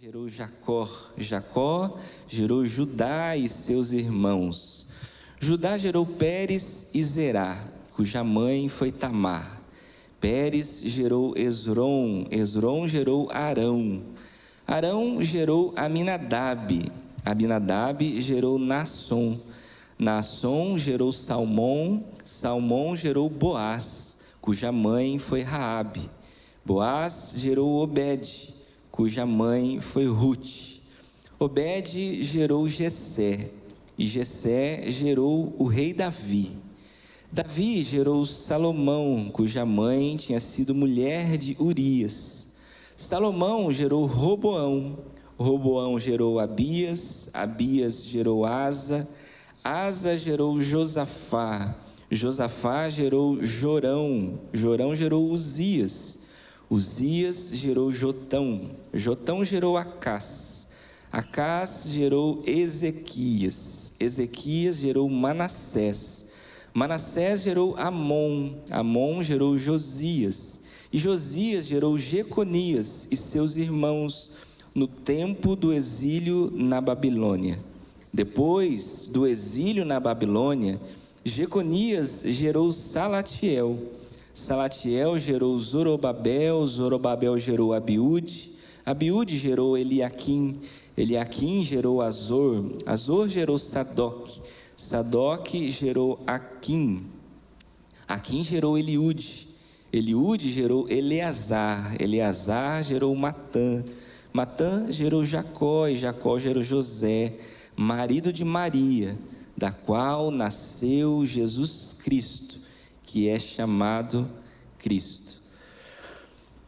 gerou Jacó. Jacó gerou Judá e seus irmãos. Judá gerou Pérez e Zerá, cuja mãe foi Tamar. Pérez gerou Esrom. Esrom gerou Arão. Arão gerou Aminadab. Aminadab gerou Naasson. Naasson gerou Salmão. Salmão gerou Boaz, cuja mãe foi Raabe. Boaz gerou Obed, cuja mãe foi Ruth. Obed gerou Jessé, e Jessé gerou o rei Davi. Davi gerou Salomão, cuja mãe tinha sido mulher de Urias. Salomão gerou Roboão. Roboão gerou Abias. Abias gerou Asa. Asa gerou Josafá. Josafá gerou Jorão. Jorão gerou Uzias. Uzias gerou Jotão. Jotão gerou Acás. Acás gerou Ezequias. Ezequias gerou Manassés. Manassés gerou Amon. Amon gerou Josias. E Josias gerou Jeconias e seus irmãos no tempo do exílio na Babilônia. Depois do exílio na Babilônia, Jeconias gerou Salatiel. Salatiel gerou Zorobabel. Zorobabel gerou Abiúde. Abiúde gerou Eliaquim. Eliaquim gerou Azor. Azor gerou Sadoc. Sadoc gerou Aquim. Aquim gerou Eliúde. Eliúde gerou Eleazar. Eleazar gerou Matã. Matã gerou Jacó, e Jacó gerou José, marido de Maria, da qual nasceu Jesus Cristo, que é chamado Cristo.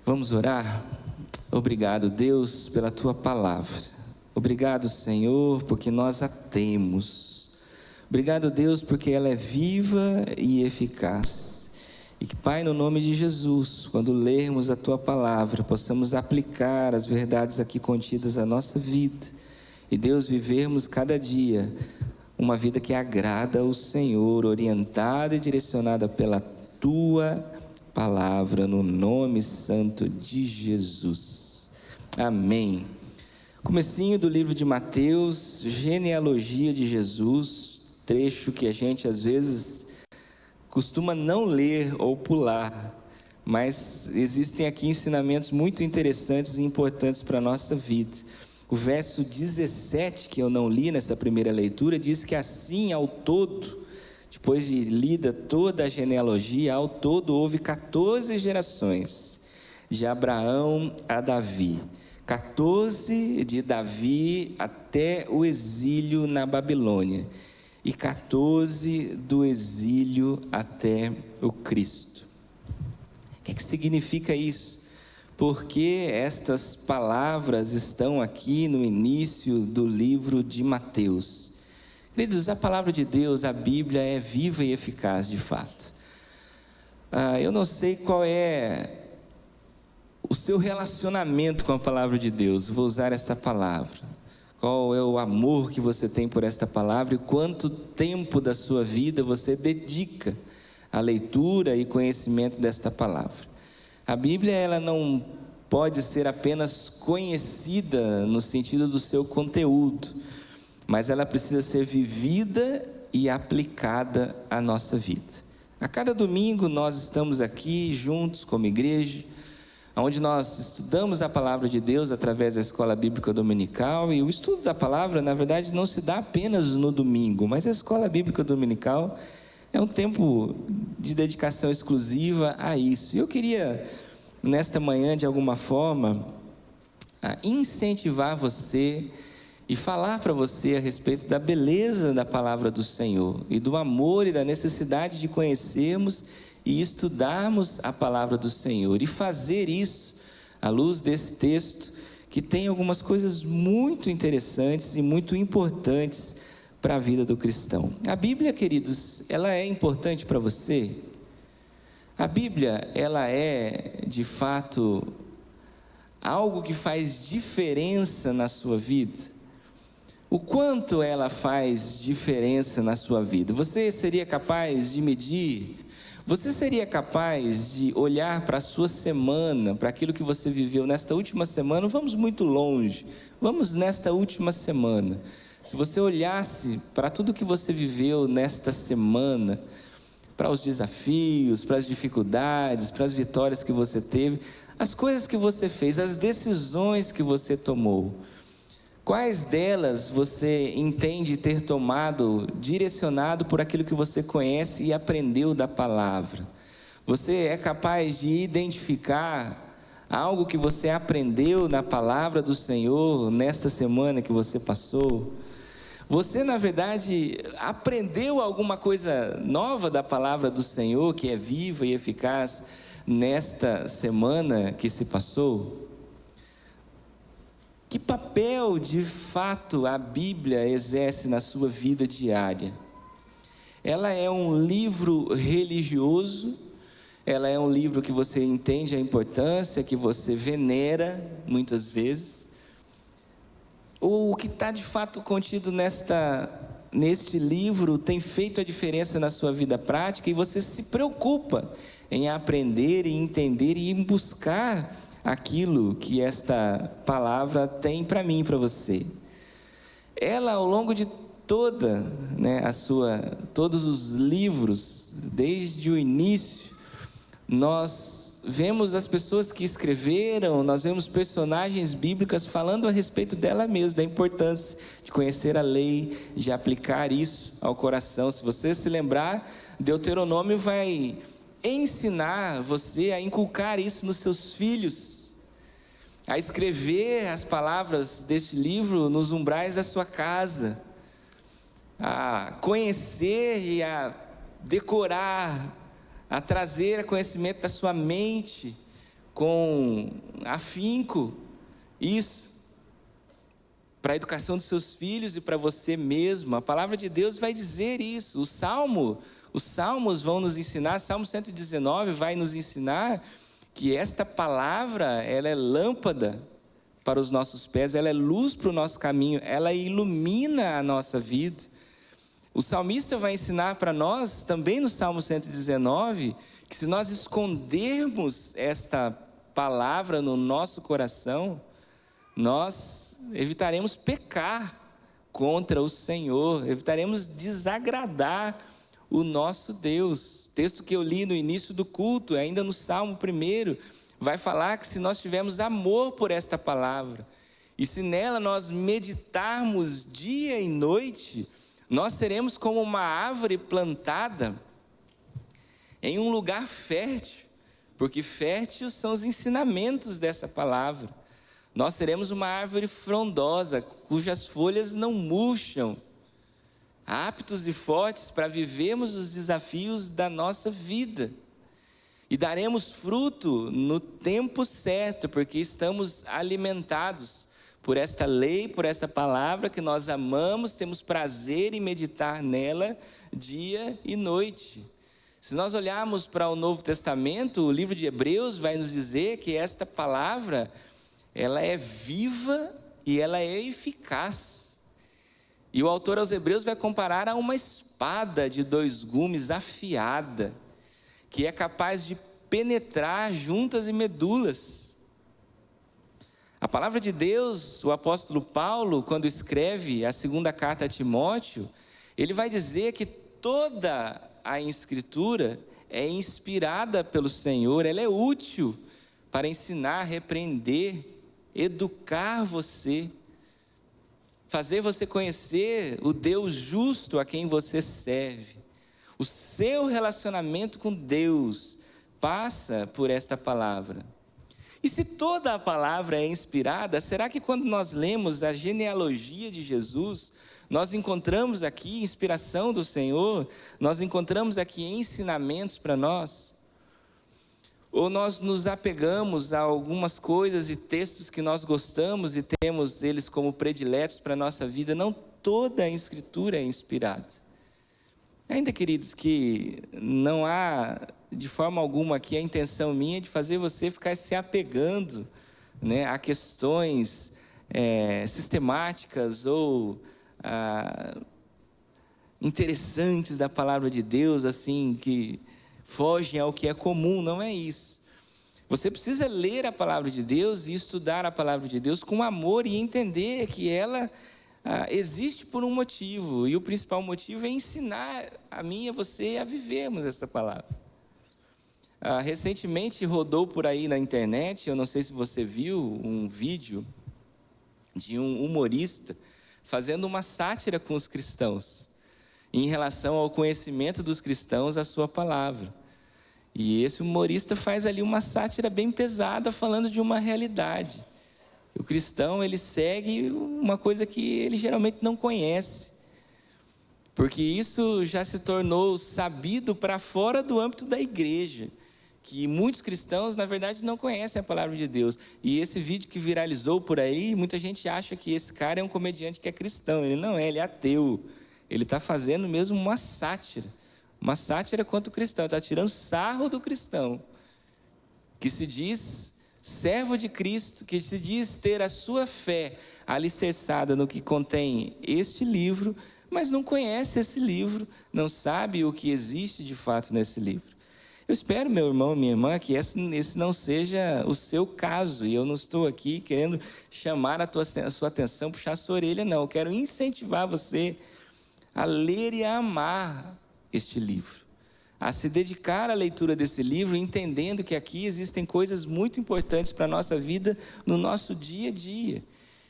Vamos orar? Obrigado, Deus, pela Tua palavra. Obrigado, Senhor, porque nós a temos. Obrigado, Deus, porque ela é viva e eficaz. E que, Pai, no nome de Jesus, quando lermos a Tua palavra, possamos aplicar as verdades aqui contidas à nossa vida. E, Deus, vivermos cada dia uma vida que agrada ao Senhor, orientada e direcionada pela Tua palavra, no nome santo de Jesus. Amém. Comecinho do livro de Mateus, genealogia de Jesus, trecho que a gente às vezes costuma não ler ou pular, mas existem aqui ensinamentos muito interessantes e importantes para a nossa vida. O verso 17, que eu não li nessa primeira leitura, diz que assim, ao todo, depois de lida toda a genealogia, ao todo houve 14 gerações, de Abraão a Davi. 14 de Davi até o exílio na Babilônia. E 14 do exílio até o Cristo. O que significa isso? Porque estas palavras estão aqui no início do livro de Mateus. Queridos, a palavra de Deus, a Bíblia, é viva e eficaz de fato. Eu não sei qual é o seu relacionamento com a palavra de Deus, vou usar esta palavra. Qual é o amor que você tem por esta palavra e quanto tempo da sua vida você dedica à leitura e conhecimento desta palavra. A Bíblia, ela não pode ser apenas conhecida no sentido do seu conteúdo, mas ela precisa ser vivida e aplicada à nossa vida. A cada domingo nós estamos aqui juntos como igreja, onde nós estudamos a palavra de Deus através da escola bíblica dominical, e o estudo da palavra, na verdade, não se dá apenas no domingo, mas a escola bíblica dominical é um tempo de dedicação exclusiva a isso. E eu queria, nesta manhã, de alguma forma, incentivar você e falar para você a respeito da beleza da palavra do Senhor, e do amor e da necessidade de conhecermos e estudarmos a palavra do Senhor, e fazer isso à luz desse texto, que tem algumas coisas muito interessantes e muito importantes para a vida do cristão. A Bíblia, queridos, ela é importante para você? A Bíblia, ela é, de fato, algo que faz diferença na sua vida? O quanto ela faz diferença na sua vida? Você seria capaz de medir Você seria capaz de olhar para a sua semana, para aquilo que você viveu nesta última semana? Vamos muito longe, vamos nesta última semana. Se você olhasse para tudo que você viveu nesta semana, para os desafios, para as dificuldades, para as vitórias que você teve, as coisas que você fez, as decisões que você tomou, quais delas você entende ter tomado, direcionado por aquilo que você conhece e aprendeu da palavra? Você é capaz de identificar algo que você aprendeu na palavra do Senhor nesta semana que você passou? Você, na verdade, aprendeu alguma coisa nova da palavra do Senhor, que é viva e eficaz, nesta semana que se passou? Que papel, de fato, a Bíblia exerce na sua vida diária? Ela é um livro religioso? Ela é um livro que você entende a importância, que você venera, muitas vezes? Ou o que está de fato contido neste livro tem feito a diferença na sua vida prática e você se preocupa em aprender e entender e em buscar aquilo que esta palavra tem para mim e para você? Ela, ao longo de todos os livros, desde o início, nós vemos as pessoas que escreveram, nós vemos personagens bíblicas falando a respeito dela mesma, da importância de conhecer a lei, de aplicar isso ao coração. Se você se lembrar, Deuteronômio vai ensinar você a inculcar isso nos seus filhos, a escrever as palavras deste livro nos umbrais da sua casa, a conhecer e a decorar, a trazer conhecimento da sua mente com afinco, isso, para a educação dos seus filhos e para você mesmo. A palavra de Deus vai dizer isso. Os salmos vão nos ensinar, Salmo 119 vai nos ensinar que esta palavra, ela é lâmpada para os nossos pés, ela é luz para o nosso caminho, ela ilumina a nossa vida. O salmista vai ensinar para nós, também no Salmo 119, que se nós escondermos esta palavra no nosso coração, nós evitaremos pecar contra o Senhor, evitaremos desagradar o nosso Deus. O texto que eu li no início do culto, ainda no Salmo 1, vai falar que se nós tivermos amor por esta palavra, e se nela nós meditarmos dia e noite, nós seremos como uma árvore plantada em um lugar fértil, porque fértil são os ensinamentos dessa palavra. Nós seremos uma árvore frondosa, cujas folhas não murcham, aptos e fortes para vivermos os desafios da nossa vida. E daremos fruto no tempo certo, porque estamos alimentados por esta lei, por esta palavra que nós amamos, temos prazer em meditar nela dia e noite. Se nós olharmos para o Novo Testamento, o livro de Hebreus vai nos dizer que esta palavra, ela é viva e ela é eficaz. E o autor aos Hebreus vai comparar a uma espada de 2 gumes afiada, que é capaz de penetrar juntas e medulas. A palavra de Deus, o apóstolo Paulo, quando escreve a 2ª carta a Timóteo, ele vai dizer que toda a Escritura é inspirada pelo Senhor, ela é útil para ensinar, repreender, educar você, fazer você conhecer o Deus justo a quem você serve. O seu relacionamento com Deus passa por esta palavra. E se toda a palavra é inspirada, será que quando nós lemos a genealogia de Jesus, nós encontramos aqui inspiração do Senhor? Nós encontramos aqui ensinamentos para nós? Ou nós nos apegamos a algumas coisas e textos que nós gostamos e temos eles como prediletos para a nossa vida? Não toda a Escritura é inspirada. Ainda, queridos, que não há de forma alguma aqui a intenção minha de fazer você ficar se apegando, a questões sistemáticas ou interessantes da palavra de Deus, assim, que fogem ao que é comum, não é isso. Você precisa ler a palavra de Deus e estudar a palavra de Deus com amor e entender que ela existe por um motivo, e o principal motivo é ensinar a mim e a você a vivermos essa palavra. Recentemente rodou por aí na internet, eu não sei se você viu, um vídeo de um humorista fazendo uma sátira com os cristãos, em relação ao conhecimento dos cristãos a sua palavra. E esse humorista faz ali uma sátira bem pesada, falando de uma realidade. O cristão, ele segue uma coisa que ele geralmente não conhece, porque isso já se tornou sabido para fora do âmbito da igreja, que muitos cristãos, na verdade, não conhecem a palavra de Deus. E esse vídeo que viralizou por aí, muita gente acha que esse cara é um comediante que é cristão. Ele não é, ele é ateu. Ele está fazendo mesmo uma sátira contra o cristão, está tirando sarro do cristão, que se diz servo de Cristo, que se diz ter a sua fé alicerçada no que contém este livro, mas não conhece esse livro, não sabe o que existe de fato nesse livro. Eu espero, meu irmão e minha irmã, que esse não seja o seu caso, e eu não estou aqui querendo chamar a sua atenção, puxar a sua orelha, não. Eu quero incentivar você a ler e a amar este livro, a se dedicar à leitura desse livro, entendendo que aqui existem coisas muito importantes para a nossa vida, no nosso dia a dia,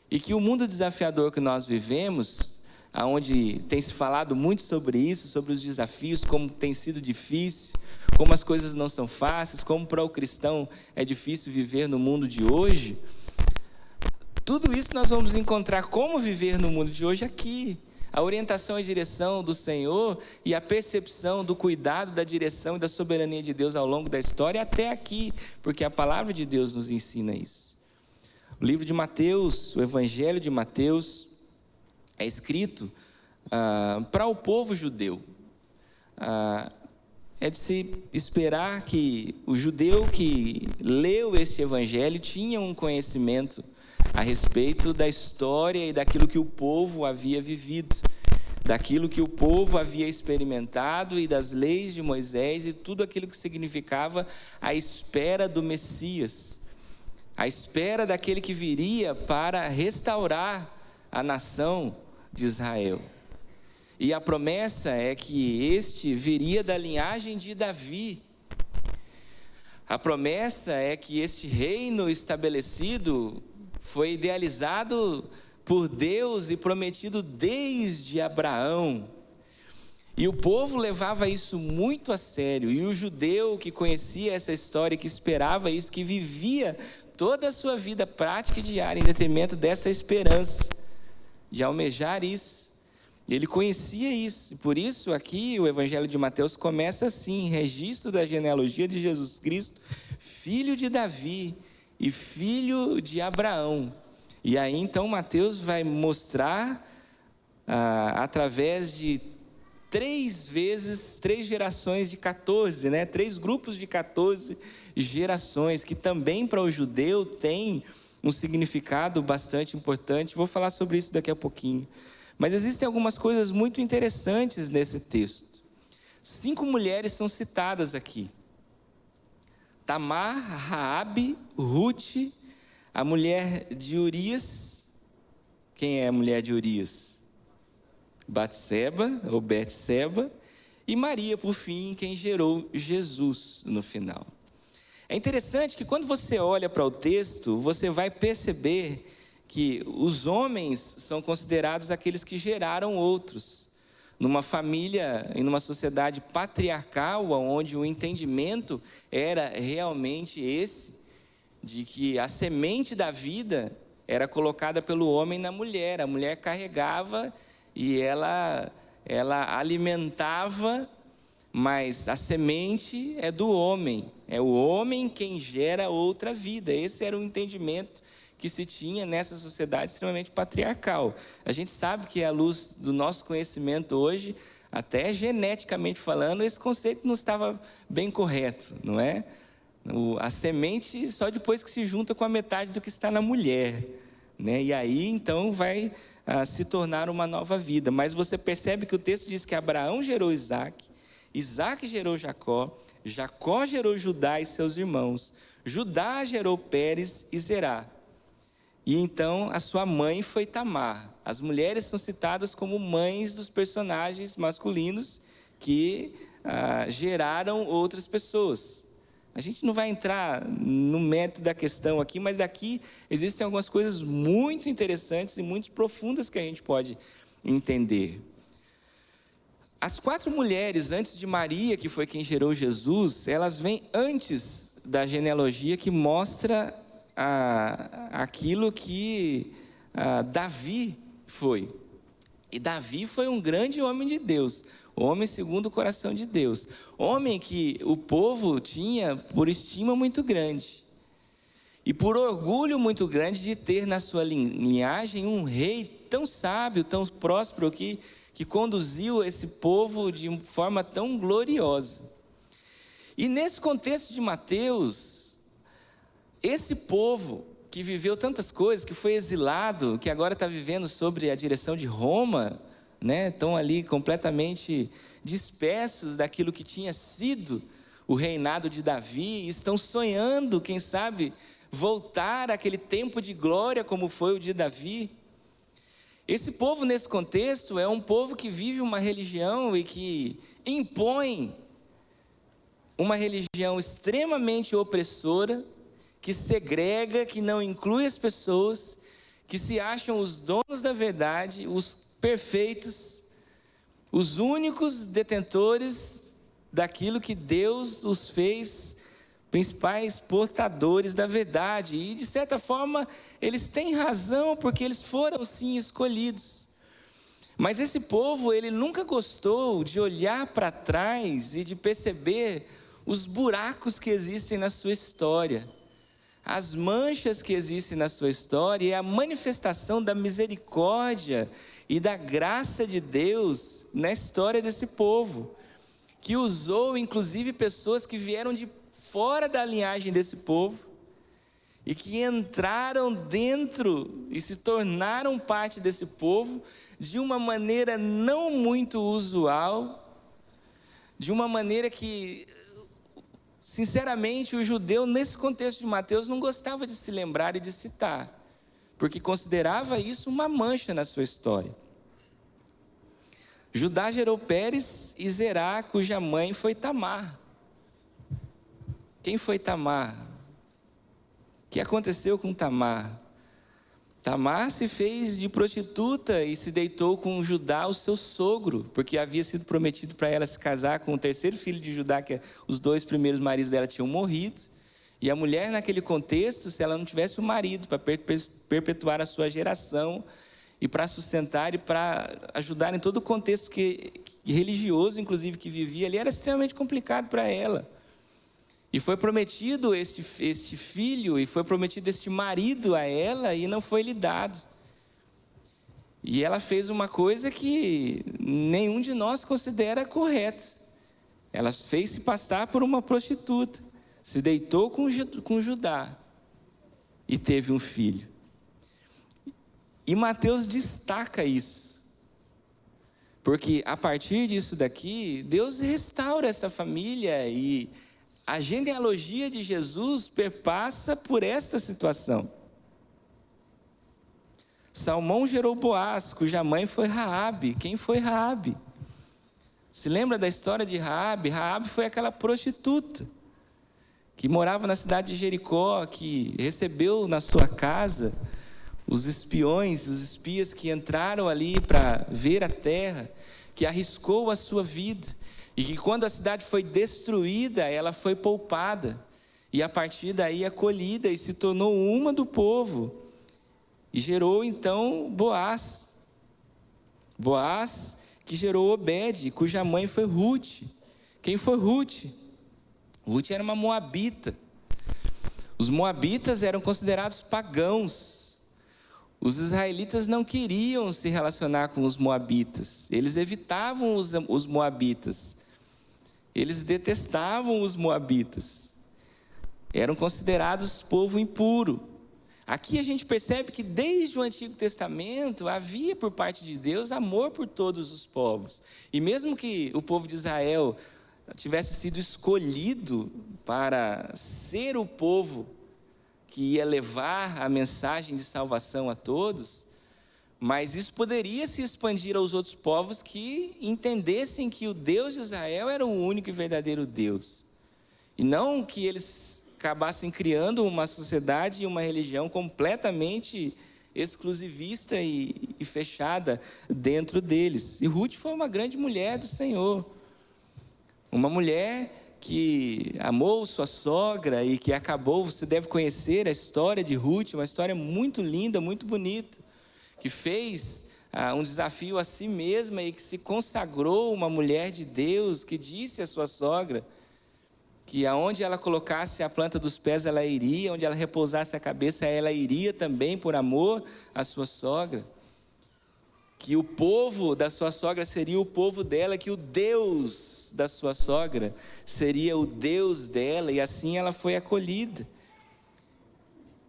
e que o mundo desafiador que nós vivemos, onde tem se falado muito sobre isso, sobre os desafios, como tem sido difícil, como as coisas não são fáceis, como para o cristão é difícil viver no mundo de hoje, tudo isso nós vamos encontrar como viver no mundo de hoje aqui. A orientação e direção do Senhor e a percepção do cuidado, da direção e da soberania de Deus ao longo da história até aqui, porque a palavra de Deus nos ensina isso. O livro de Mateus, o Evangelho de Mateus, é escrito para o povo judeu. É de se esperar que o judeu que leu este Evangelho tinha um conhecimento a respeito da história e daquilo que o povo havia vivido, daquilo que o povo havia experimentado e das leis de Moisés e tudo aquilo que significava a espera do Messias, a espera daquele que viria para restaurar a nação de Israel. E a promessa é que este viria da linhagem de Davi. A promessa é que este reino estabelecido foi idealizado por Deus e prometido desde Abraão. E o povo levava isso muito a sério. E o judeu que conhecia essa história, que esperava isso, que vivia toda a sua vida prática e diária em detrimento dessa esperança, de almejar isso. Ele conhecia isso. E por isso aqui o Evangelho de Mateus começa assim: registro da genealogia de Jesus Cristo, filho de Davi e filho de Abraão. E aí então Mateus vai mostrar através de 3 gerações de 14, 3 grupos de 14 gerações, que também para o judeu tem um significado bastante importante. Vou falar sobre isso daqui a pouquinho. Mas existem algumas coisas muito interessantes nesse texto. 5 mulheres são citadas aqui: Tamar, Raabe, Ruth, a mulher de Urias. Quem é a mulher de Urias? Batseba, ou Betseba, e Maria, por fim, quem gerou Jesus no final. É interessante que quando você olha para o texto, você vai perceber que os homens são considerados aqueles que geraram outros. Numa família, em uma sociedade patriarcal, onde o entendimento era realmente esse, de que a semente da vida era colocada pelo homem na mulher. A mulher carregava e ela alimentava, mas a semente é do homem. É o homem quem gera outra vida. Esse era o entendimento que se tinha nessa sociedade extremamente patriarcal. A gente sabe que, à luz do nosso conhecimento hoje, até geneticamente falando, esse conceito não estava bem correto, não é? A semente só depois que se junta com a metade do que está na mulher, e aí então vai se tornar uma nova vida. Mas você percebe que o texto diz que Abraão gerou Isaac, Isaac gerou Jacó, Jacó gerou Judá e seus irmãos. Judá gerou Pérez e Zerá. E então a sua mãe foi Tamar. As mulheres são citadas como mães dos personagens masculinos que geraram outras pessoas. A gente não vai entrar no mérito da questão aqui, mas aqui existem algumas coisas muito interessantes e muito profundas que a gente pode entender. As 4 mulheres antes de Maria, que foi quem gerou Jesus, elas vêm antes da genealogia que mostra aquilo que Davi foi. E Davi foi um grande homem de Deus, homem segundo o coração de Deus, homem que o povo tinha por estima muito grande e por orgulho muito grande de ter na sua linhagem um rei tão sábio, tão próspero que conduziu esse povo de forma tão gloriosa. E nesse contexto de Mateus, esse povo que viveu tantas coisas, que foi exilado, que agora está vivendo sob a direção de Roma, né? Estão ali completamente dispersos daquilo que tinha sido o reinado de Davi, estão sonhando, quem sabe, voltar àquele tempo de glória como foi o de Davi. Esse povo, nesse contexto, é um povo que vive uma religião e que impõe uma religião extremamente opressora, que segrega, que não inclui as pessoas, que se acham os donos da verdade, os perfeitos, os únicos detentores daquilo que Deus os fez principais portadores da verdade. E de certa forma eles têm razão, porque eles foram sim escolhidos. Mas esse povo, ele nunca gostou de olhar para trás e de perceber os buracos que existem na sua história, as manchas que existem na sua história, e a manifestação da misericórdia e da graça de Deus na história desse povo, que usou inclusive pessoas que vieram de fora da linhagem desse povo, e que entraram dentro e se tornaram parte desse povo, de uma maneira não muito usual, de uma maneira que, sinceramente, o judeu, nesse contexto de Mateus, não gostava de se lembrar e de citar, porque considerava isso uma mancha na sua história. Judá gerou Pérez e Zerá, cuja mãe foi Tamar. Quem foi Tamar? O que aconteceu com Tamar? Tamar se fez de prostituta e se deitou com Judá, o seu sogro, porque havia sido prometido para ela se casar com o terceiro filho de Judá, que os 2 primeiros maridos dela tinham morrido. E a mulher, naquele contexto, se ela não tivesse um marido para perpetuar a sua geração e para sustentar e para ajudar em todo o contexto religioso, inclusive, que vivia ali, era extremamente complicado para ela. E foi prometido este filho, e foi prometido este marido a ela, e não foi lhe dado. E ela fez uma coisa que nenhum de nós considera correta. Ela fez se passar por uma prostituta, se deitou com Judá, e teve um filho. E Mateus destaca isso, porque a partir disso daqui, Deus restaura essa família, e a genealogia de Jesus perpassa por esta situação. Salmão gerou Boaz, cuja mãe foi Raabe. Quem foi Raabe? Se lembra da história de Raabe? Raabe foi aquela prostituta que morava na cidade de Jericó, que recebeu na sua casa os espiões, os espias que entraram ali para ver a terra, que arriscou a sua vida. E que quando a cidade foi destruída, ela foi poupada, e a partir daí acolhida, e se tornou uma do povo, e gerou então Boaz. Boaz que gerou Obed, cuja mãe foi Ruth. Quem foi Ruth? Ruth era uma moabita. Os moabitas eram considerados pagãos. Os israelitas não queriam se relacionar com os moabitas, eles evitavam os moabitas. Eles detestavam os moabitas, eram considerados povo impuro. Aqui a gente percebe que desde o Antigo Testamento havia por parte de Deus amor por todos os povos. E mesmo que o povo de Israel tivesse sido escolhido para ser o povo que ia levar a mensagem de salvação a todos, mas isso poderia se expandir aos outros povos que entendessem que o Deus de Israel era o único e verdadeiro Deus, e não que eles acabassem criando uma sociedade e uma religião completamente exclusivista e fechada dentro deles. E Ruth foi uma grande mulher do Senhor, uma mulher que amou sua sogra e que acabou, você deve conhecer a história de Ruth, uma história muito linda, muito bonita, que fez um desafio a si mesma e que se consagrou uma mulher de Deus, que disse à sua sogra que aonde ela colocasse a planta dos pés ela iria, onde ela repousasse a cabeça ela iria também, por amor à sua sogra, que o povo da sua sogra seria o povo dela, que o Deus da sua sogra seria o Deus dela, e assim ela foi acolhida.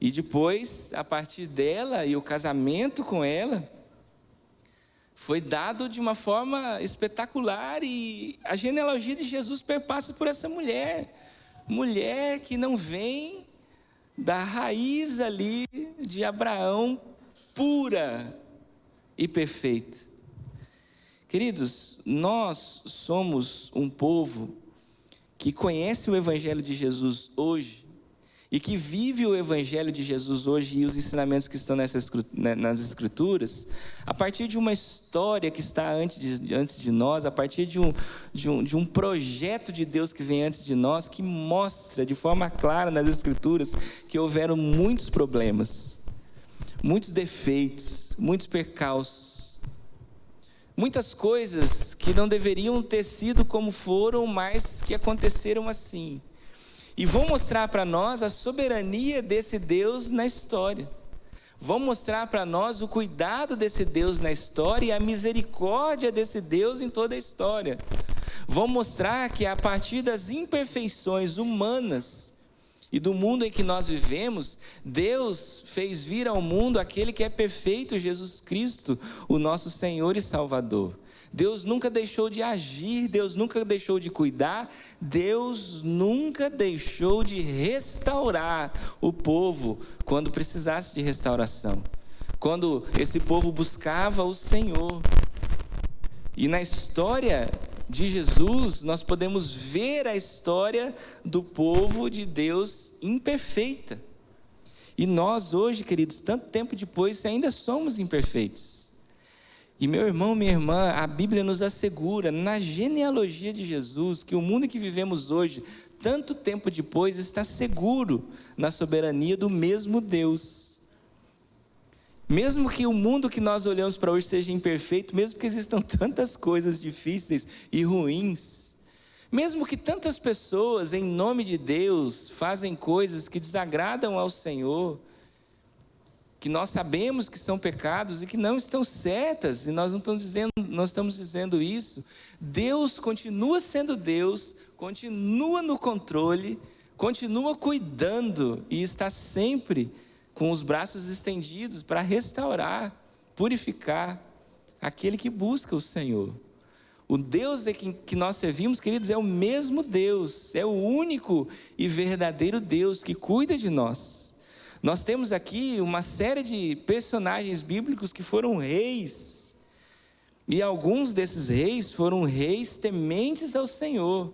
E depois, a partir dela e o casamento com ela, foi dado de uma forma espetacular, e a genealogia de Jesus perpassa por essa mulher, mulher que não vem da raiz ali de Abraão, pura e perfeita. Queridos, nós somos um povo que conhece o Evangelho de Jesus hoje e que vive o Evangelho de Jesus hoje e os ensinamentos que estão nas Escrituras, a partir de uma história que está antes de nós, a partir de um projeto de Deus que vem antes de nós, que mostra de forma clara nas Escrituras que houveram muitos problemas, muitos defeitos, muitos percalços, muitas coisas que não deveriam ter sido como foram, mas que aconteceram assim. E vão mostrar para nós a soberania desse Deus na história. Vão mostrar para nós o cuidado desse Deus na história e a misericórdia desse Deus em toda a história. Vão mostrar que a partir das imperfeições humanas e do mundo em que nós vivemos, Deus fez vir ao mundo aquele que é perfeito, Jesus Cristo, o nosso Senhor e Salvador. Deus nunca deixou de agir, Deus nunca deixou de cuidar, Deus nunca deixou de restaurar o povo quando precisasse de restauração, quando esse povo buscava o Senhor. E na história de Jesus, nós podemos ver a história do povo de Deus imperfeita. E nós hoje, queridos, tanto tempo depois, ainda somos imperfeitos. E meu irmão, minha irmã, a Bíblia nos assegura, na genealogia de Jesus, que o mundo em que vivemos hoje, tanto tempo depois, está seguro na soberania do mesmo Deus. Mesmo que o mundo que nós olhamos para hoje seja imperfeito, mesmo que existam tantas coisas difíceis e ruins, mesmo que tantas pessoas, em nome de Deus, fazem coisas que desagradam ao Senhor, que nós sabemos que são pecados e que não estão certas, e nós não estamos dizendo isso, Deus continua sendo Deus, continua no controle, continua cuidando e está sempre com os braços estendidos para restaurar, purificar aquele que busca o Senhor. O Deus que nós servimos, queridos, é o mesmo Deus, é o único e verdadeiro Deus que cuida de nós. Nós temos aqui uma série de personagens bíblicos que foram reis, e alguns desses reis foram reis tementes ao Senhor,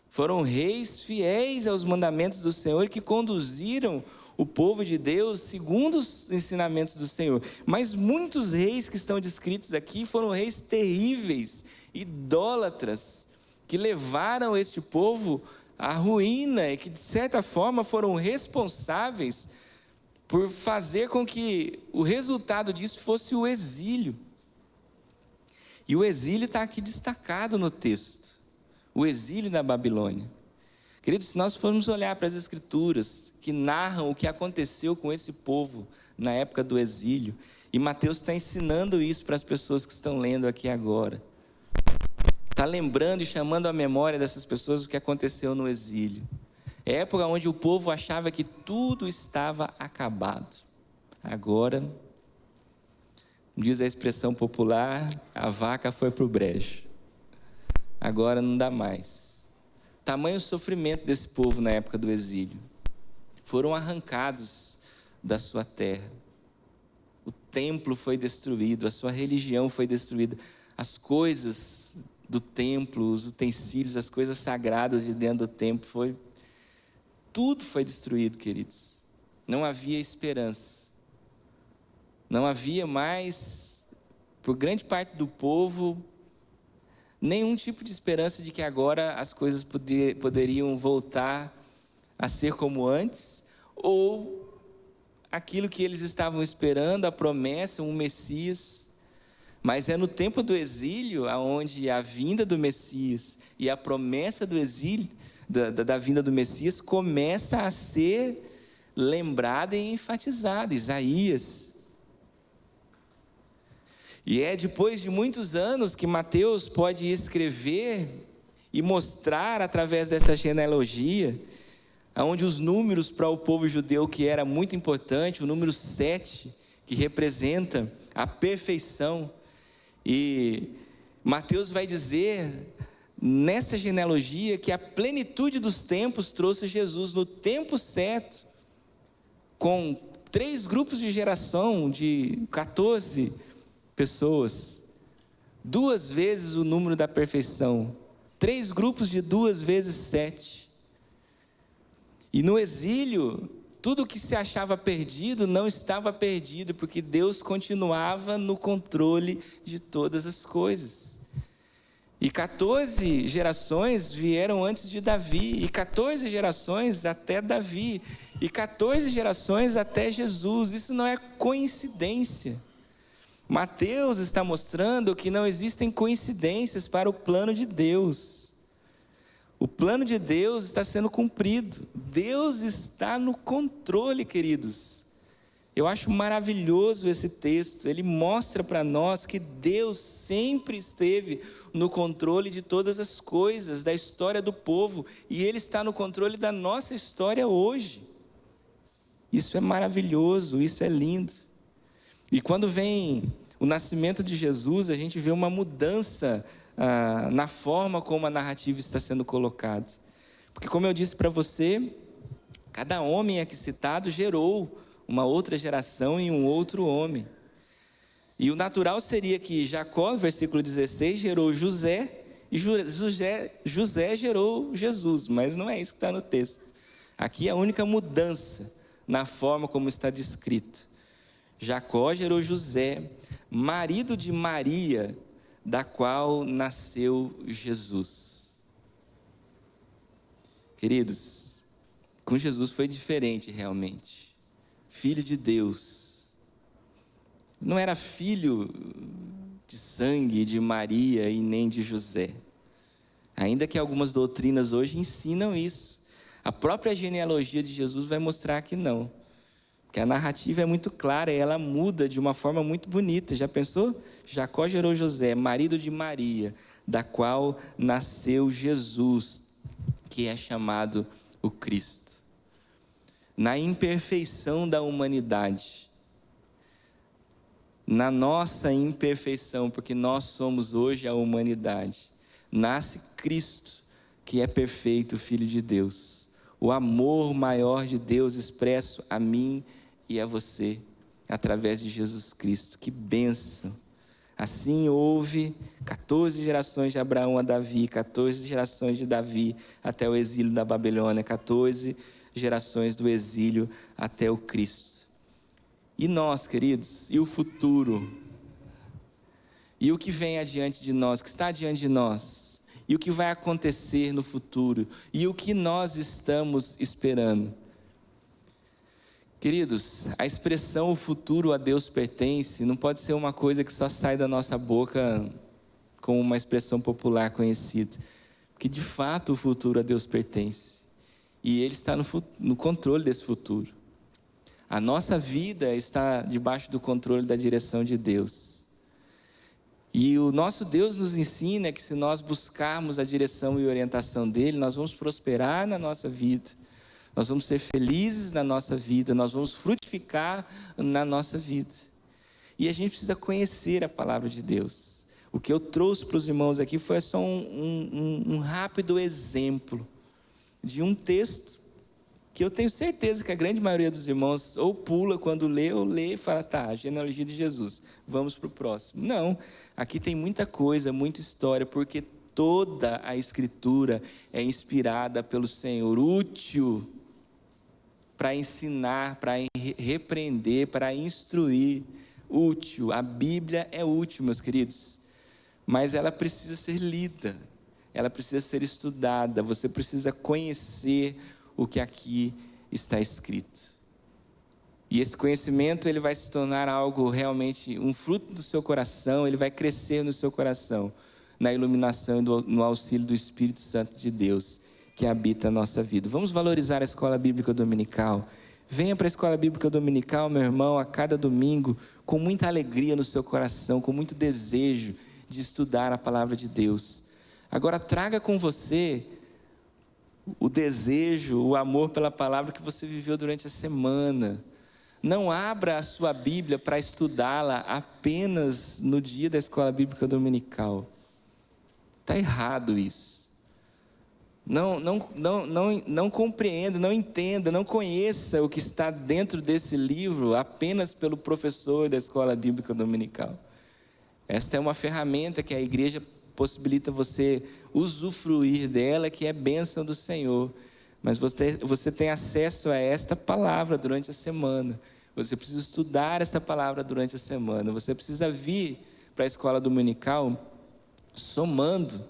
foram reis fiéis aos mandamentos do Senhor, que conduziram o povo de Deus segundo os ensinamentos do Senhor. Mas muitos reis que estão descritos aqui foram reis terríveis, idólatras, que levaram este povo à ruína e que de certa forma foram responsáveis por fazer com que o resultado disso fosse o exílio. E o exílio está aqui destacado no texto, o exílio da Babilônia. Queridos, se nós formos olhar para as Escrituras que narram o que aconteceu com esse povo na época do exílio, e Mateus está ensinando isso para as pessoas que estão lendo aqui agora, está lembrando e chamando à memória dessas pessoas o que aconteceu no exílio. É a época onde o povo achava que tudo estava acabado. Agora, diz a expressão popular, a vaca foi para o brejo. Agora não dá mais. Tamanho sofrimento desse povo na época do exílio. Foram arrancados da sua terra. O templo foi destruído, a sua religião foi destruída. As coisas do templo, os utensílios, as coisas sagradas de dentro do templo, tudo foi destruído, queridos. Não havia esperança. Não havia mais, por grande parte do povo, nenhum tipo de esperança de que agora as coisas poderiam voltar a ser como antes, ou aquilo que eles estavam esperando, a promessa, um Messias. Mas é no tempo do exílio, onde a vinda do Messias e a promessa do exílio, da vinda do Messias, começa a ser lembrada e enfatizada. Isaías. E é depois de muitos anos que Mateus pode escrever e mostrar através dessa genealogia, onde os números para o povo judeu, que era muito importante, o número 7, que representa a perfeição. E Mateus vai dizer, nessa genealogia, que a plenitude dos tempos trouxe Jesus no tempo certo, com 3 grupos de geração de 14 pessoas, 2 vezes o número da perfeição, 3 grupos de 2 vezes 7. E no exílio, tudo que se achava perdido não estava perdido, porque Deus continuava no controle de todas as coisas. E 14 gerações vieram antes de Davi, e 14 gerações até Davi, e 14 gerações até Jesus. Isso não é coincidência. Mateus está mostrando que não existem coincidências para o plano de Deus. O plano de Deus está sendo cumprido. Deus está no controle, queridos. Eu acho maravilhoso esse texto. Ele mostra para nós que Deus sempre esteve no controle de todas as coisas, da história do povo, e Ele está no controle da nossa história hoje. Isso é maravilhoso, isso é lindo. E quando vem o nascimento de Jesus, a gente vê uma mudança na forma como a narrativa está sendo colocada. Porque, como eu disse para você, cada homem aqui citado gerou uma outra geração e um outro homem. E o natural seria que Jacó, versículo 16, gerou José, e José gerou Jesus, mas não é isso que está no texto. Aqui é a única mudança na forma como está descrito. Jacó gerou José, marido de Maria, da qual nasceu Jesus. Queridos, com Jesus foi diferente realmente. Filho de Deus. Não era filho de sangue de Maria e nem de José. Ainda que algumas doutrinas hoje ensinam isso. A própria genealogia de Jesus vai mostrar que não. Porque a narrativa é muito clara e ela muda de uma forma muito bonita. Já pensou? Jacó gerou José, marido de Maria, da qual nasceu Jesus, que é chamado o Cristo. Na imperfeição da humanidade, na nossa imperfeição, porque nós somos hoje a humanidade, nasce Cristo, que é perfeito, Filho de Deus. O amor maior de Deus expresso a mim e a você, através de Jesus Cristo. Que bênção! Assim houve 14 gerações de Abraão a Davi, 14 gerações de Davi até o exílio da Babilônia, 14 gerações do exílio até o Cristo. E nós, queridos, e o futuro? E o que vem adiante de nós, que está adiante de nós? E o que vai acontecer no futuro? E o que nós estamos esperando? Queridos, a expressão "o futuro a Deus pertence" não pode ser uma coisa que só sai da nossa boca como uma expressão popular conhecida. Porque de fato o futuro a Deus pertence. E Ele está no controle desse futuro. A nossa vida está debaixo do controle da direção de Deus. E o nosso Deus nos ensina que se nós buscarmos a direção e orientação dEle, nós vamos prosperar na nossa vida. Nós vamos ser felizes na nossa vida, nós vamos frutificar na nossa vida. E a gente precisa conhecer a palavra de Deus. O que eu trouxe para os irmãos aqui foi só um rápido exemplo de um texto que eu tenho certeza que a grande maioria dos irmãos ou pula quando lê, ou lê e fala, tá, a genealogia de Jesus, vamos para o próximo. Não, aqui tem muita coisa, muita história, porque toda a Escritura é inspirada pelo Senhor, útil para ensinar, para repreender, para instruir, útil. A Bíblia é útil, meus queridos, mas ela precisa ser lida, ela precisa ser estudada, você precisa conhecer o que aqui está escrito. E esse conhecimento, ele vai se tornar algo realmente, um fruto do seu coração, ele vai crescer no seu coração, na iluminação e no auxílio do Espírito Santo de Deus, que habita a nossa vida. Vamos valorizar a Escola Bíblica Dominical. Venha para a Escola Bíblica Dominical, meu irmão, a cada domingo, com muita alegria no seu coração, com muito desejo de estudar a Palavra de Deus. Agora, traga com você o desejo, o amor pela palavra que você viveu durante a semana. Não abra a sua Bíblia para estudá-la apenas no dia da Escola Bíblica Dominical. Está errado isso. Não compreenda, não entenda, não conheça o que está dentro desse livro apenas pelo professor da Escola Bíblica Dominical. Esta é uma ferramenta que a igreja possibilita você usufruir dela, que é bênção do Senhor. Mas você tem acesso a esta palavra durante a semana. Você precisa estudar esta palavra durante a semana. Você precisa vir para a escola dominical somando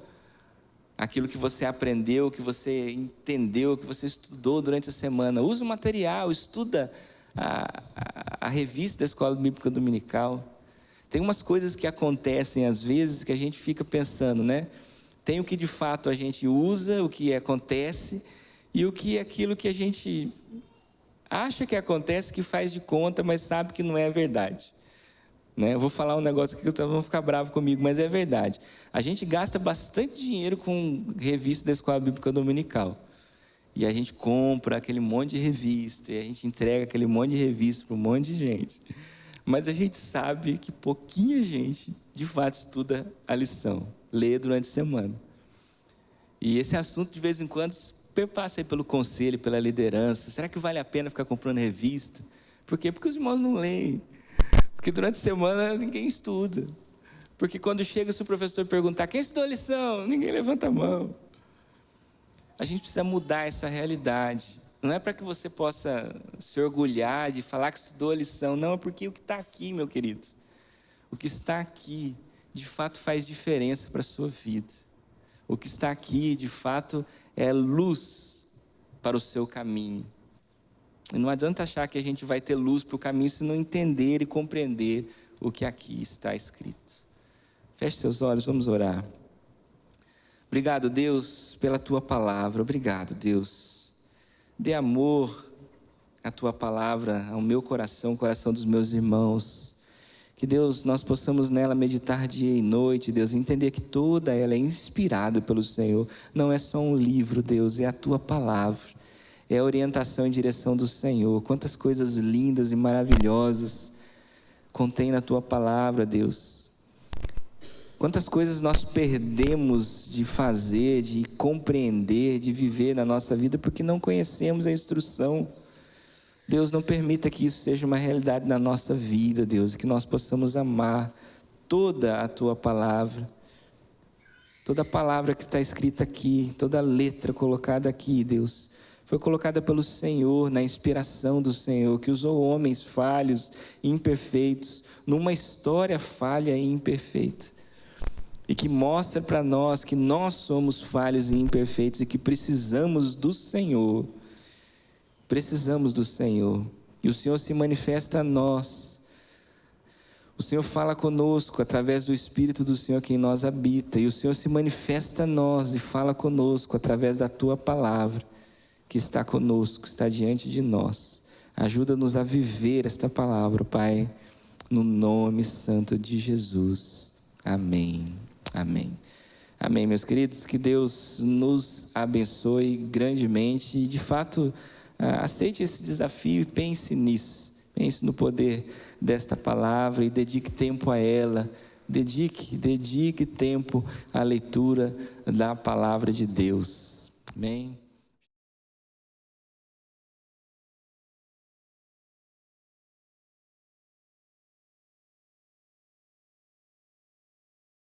aquilo que você aprendeu, que você entendeu, que você estudou durante a semana. Usa o material, estuda a revista da Escola Bíblica Dominical. Tem umas coisas que acontecem às vezes que a gente fica pensando, né? Tem o que de fato a gente usa, o que acontece, e o que é aquilo que a gente acha que acontece, que faz de conta, mas sabe que não é verdade. Né? Eu vou falar um negócio aqui que vocês vão ficar bravos comigo, mas é verdade. A gente gasta bastante dinheiro com revista da Escola Bíblica Dominical. E a gente compra aquele monte de revista, e a gente entrega aquele monte de revista para um monte de gente. Mas a gente sabe que pouquinha gente, de fato, estuda a lição, lê durante a semana. E esse assunto, de vez em quando, perpassa aí pelo conselho, pela liderança. Será que vale a pena ficar comprando revista? Por quê? Porque os irmãos não leem. Porque durante a semana ninguém estuda. Porque quando chega, se o professor perguntar, quem estudou a lição? Ninguém levanta a mão. A gente precisa mudar essa realidade. Não é para que você possa se orgulhar de falar que estudou a lição. Não, é porque o que está aqui, meu querido, o que está aqui, de fato faz diferença para a sua vida. O que está aqui, de fato, é luz para o seu caminho. E não adianta achar que a gente vai ter luz para o caminho se não entender e compreender o que aqui está escrito. Feche seus olhos, vamos orar. Obrigado, Deus, pela Tua palavra. Obrigado, Deus. Dê amor à Tua palavra, ao meu coração, ao coração dos meus irmãos. Que, Deus, nós possamos nela meditar dia e noite, Deus, entender que toda ela é inspirada pelo Senhor. Não é só um livro, Deus, é a Tua palavra. É a orientação em direção do Senhor. Quantas coisas lindas e maravilhosas contém na Tua palavra, Deus. Quantas coisas nós perdemos de fazer, de compreender, de viver na nossa vida, porque não conhecemos a instrução. Deus, não permita que isso seja uma realidade na nossa vida, Deus, e que nós possamos amar toda a Tua palavra, toda a palavra que está escrita aqui, toda a letra colocada aqui, Deus, foi colocada pelo Senhor, na inspiração do Senhor, que usou homens falhos e imperfeitos, numa história falha e imperfeita, e que mostra para nós que nós somos falhos e imperfeitos e que precisamos do Senhor. Precisamos do Senhor. E o Senhor se manifesta a nós. O Senhor fala conosco através do Espírito do Senhor que em nós habita. E o Senhor se manifesta a nós e fala conosco através da Tua palavra, que está conosco, está diante de nós. Ajuda-nos a viver esta palavra, Pai, no nome santo de Jesus. Amém. Amém. Amém, meus queridos, que Deus nos abençoe grandemente e, de fato, aceite esse desafio e pense nisso. Pense no poder desta palavra e dedique tempo a ela. Dedique tempo à leitura da palavra de Deus. Amém.